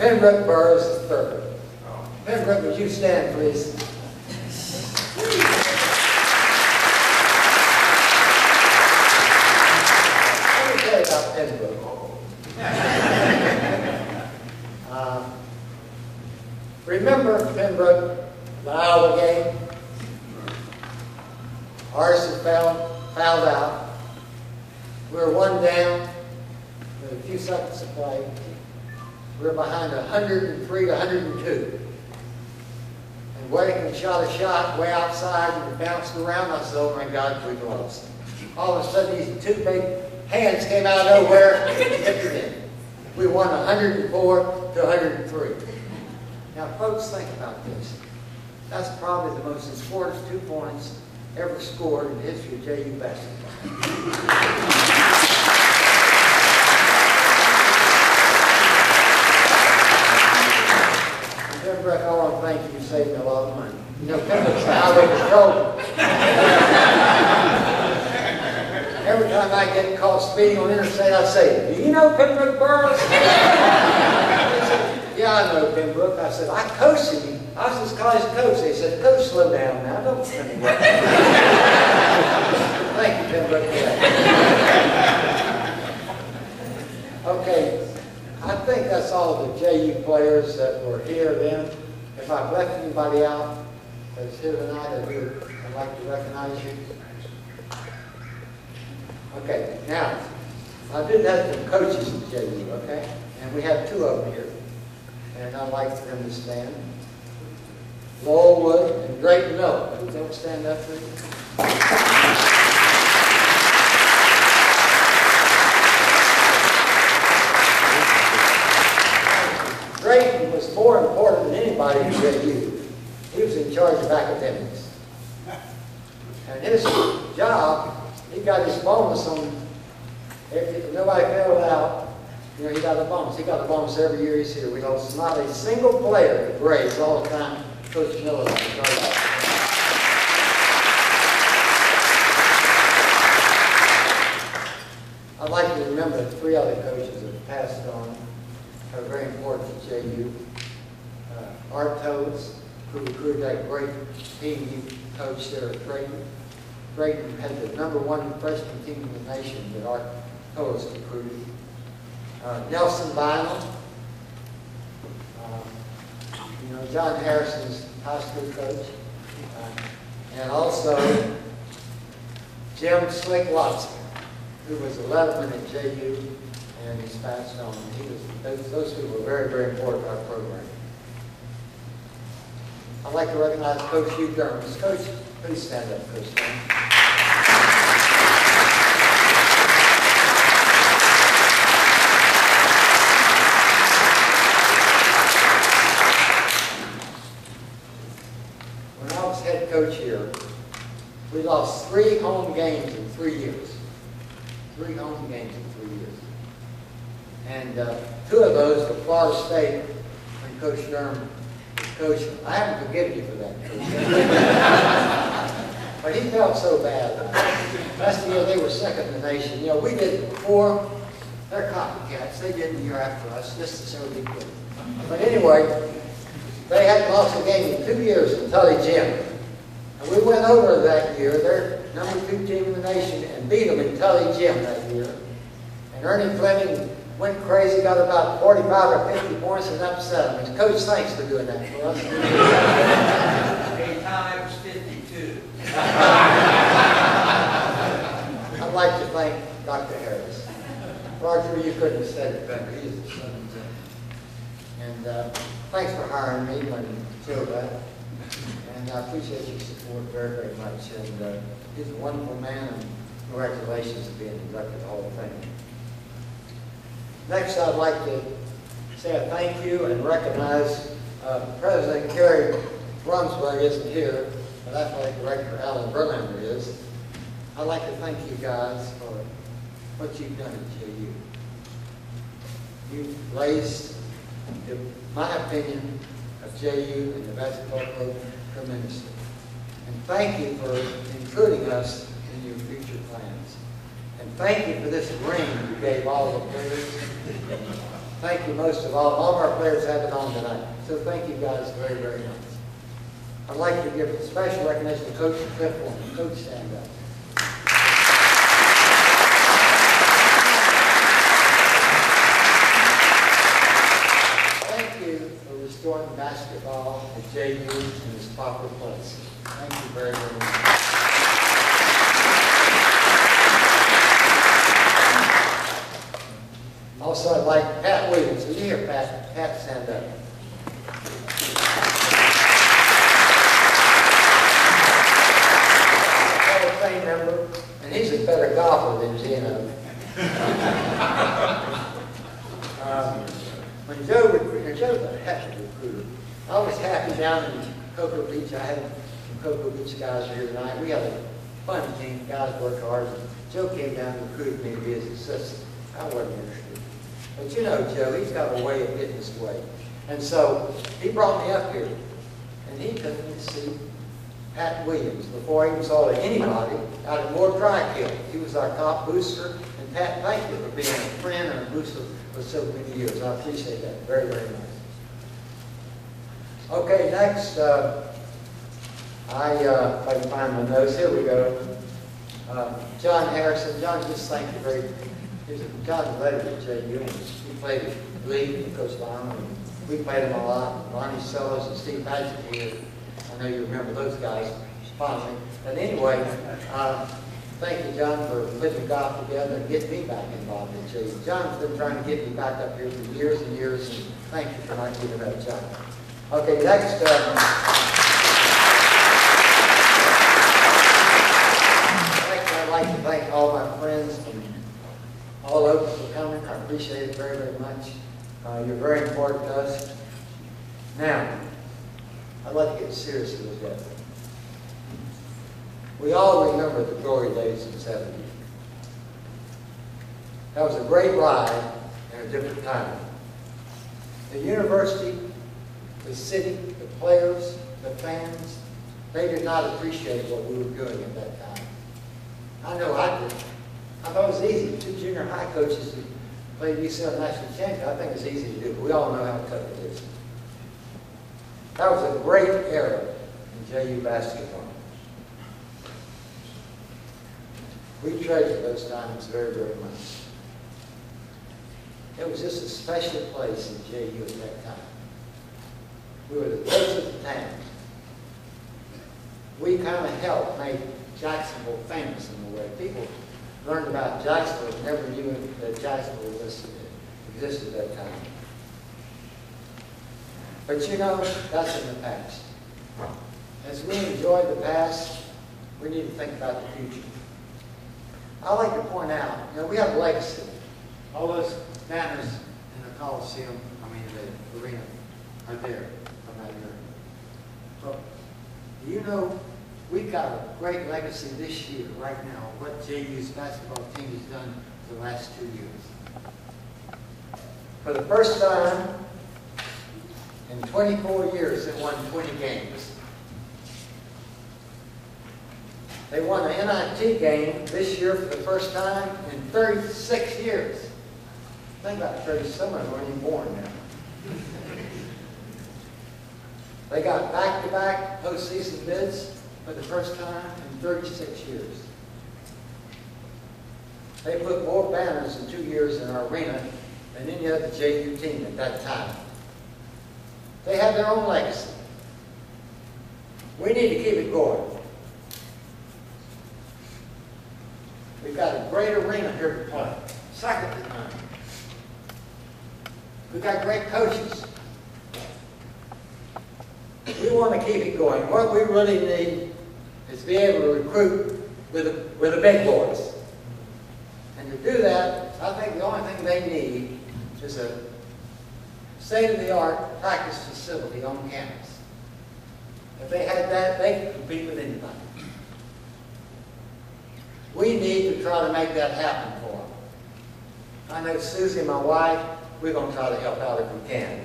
Pembroke Burris III. Pembroke, would you stand, please? Let me tell you about Pembroke. Remember Pembroke, the Iowa game? Ours had fouled out. We were one down with a few seconds to play. We were behind 103 to 102. And Whittaker shot a shot way outside and it bounced around. I said, oh my God, we've lost. All of a sudden, these two big hands came out of nowhere and hit it in. We won 104 to 103. Now, folks, think about this. That's probably the most important 2 points ever scored in the history of JU basketball. Pembroke, I want to thank you for saving a lot of money. You know, Pembroke's the highway patrol. Every time I get caught speeding on the interstate, I say, do you know Pembroke Burris? Yeah, I know Pembroke. I said, I coached him. I was his college coach. They said, Coach, slow down now. Don't send me that. Thank you, Pembroke, for that. Okay, I think that's all the JU players that were here then. If I've left anybody out that's here tonight, I'd like to recognize you. Okay, now, I did have some coaches at JU, okay? And we have 2 of them here. And I'd like for them to stand. Lowell Wood and Drayton Miller. Don't stand up, please. Drayton was more important than anybody in JU. He was in charge of academics. And his job, he got his bonus on, if nobody failed out, you know, he got a bonus. He got a bonus every year he's here. We lost not a single player at grades all the time. Coach Miller was in charge of that. I'd like to remember 3 other coaches that have passed on, are very important to JU. Art Toes, who recruited that great team he coached there at Drayton. Drayton had the #1 freshman team in the nation that Art Toes recruited. Nelson Bynum, you know, John Harrison's high school coach, and also Jim Slick Watson, who was a letterman at JU, and he's passed on. Those people were very, very important to our program. I'd like to recognize Coach Hugh Dermis. Coach, please stand up, Coach. Coach here, we lost 3 home games in 3 years. 3 home games in 3 years. And 2 of those were Florida State when Coach Durham was coaching. I haven't forgiven you for that, Coach. But he felt so bad. Last year they were second in the nation. You know, we did it before. They're copycats. They did the year after us just to show they could. But anyway, they hadn't lost a game in 2 years in Tully Gym. And we went over that year, their #2 team in the nation, and beat them in Tully Gym that year. And Ernie Fleming went crazy, got about 45 or 50 points and upset them. And Coach, thanks for doing that for us. Hey, times 52. I'd like to thank Dr. Harris. Roger, you couldn't have said it better. He's the son of Jim. And thanks for hiring me when you feel that. And I appreciate your support very, very much. And he's a wonderful man, and congratulations on being inducted to the Hall of Fame. Next, I'd like to say a thank you and recognize President Kerry Brunsberg isn't here, but Athletic Director Alan Verlander is. I'd like to thank you guys for what you've done at JU. You've raised, in my opinion, of JU and the basketball program tremendously. And thank you for including us in your future plans. And thank you for this ring you gave all the players. thank you most of all. All of our players have it on tonight. So thank you guys very, very much. I'd like to give special recognition to Coach Cliff Warren. Coach, stand up. Thank you for restoring basketball at JU in its proper place. Thank you very, very much. Also, I'd like Pat Williams. Will you hear Pat? Pat, stand up. Hall of Fame member, and he's a better golfer than Gino. When Joe recruited, Joe's a heck of a recruiter. I was happy down in Cocoa Beach. I had some Cocoa Beach guys here tonight. We had a fun team. Guys worked hard. Joe came down and recruited me to be his assistant. I wasn't interested. But you know Joe, he's got a way of getting his way. And so he brought me up here, and he took me to see Pat Williams before he even saw anybody out at Moore Drykill. He was our top booster. And Pat, thank you for being a friend and a booster for so many years. I appreciate that very, very much. Okay, next, if I can find my notes, here we go. John Harrison. John, just thank you very much. John's later at JU, and he played at League with Coach Lyon, and we played him a lot. Ronnie Sellers and Steve Paget here. I know you remember those guys fondly. But anyway, thank you, John, for putting golf together and getting me back involved in JU. John's been trying to get me back up here for years and years, and thank you for not giving up, John. Okay, next. I'd like to thank all my friends from all over for coming. I appreciate it very, very much. You're very important to us. Now, I'd like to get serious a little bit. We all remember the glory days in '70. That was a great ride in a different time. The university, the city, the players, the fans, they did not appreciate what we were doing at that time. I know I did. I thought it was easy. 2 junior high coaches who played UCLA national champion. I think it's easy to do, but we all know how tough it is. That was a great era in JU basketball. We treasure those times very, very much. It was just a special place in JU at that time. We were the coach of the town. We kind of helped make Jacksonville famous in a way. People learned about Jacksonville, never knew that Jacksonville existed at that time. But you know, that's in the past. As we enjoy the past, we need to think about the future. I like to point out, you know, we have a legacy. All those banners in the Coliseum, the arena, are there from that era. But do you know, we've got a great legacy this year, right now, what JU's basketball team has done for the last 2 years. For the first time in 24 years, they won 20 games. They won an NIT game this year for the first time in 36 years. Think about it, 30, some of them weren't even born now. They got back-to-back postseason bids for the first time in 36 years. They put more banners in 2 years in our arena than any other JU team at that time. They have their own legacy. We need to keep it going. We've got a great arena here to play. Second to none. We've got great coaches. We want to keep it going. What we really need is to be able to recruit with the big boys. And to do that, I think the only thing they need is a state-of-the-art practice facility on campus. If they had that, they could compete with anybody. We need to try to make that happen for them. I know Susie, my wife, we're going to try to help out if we can.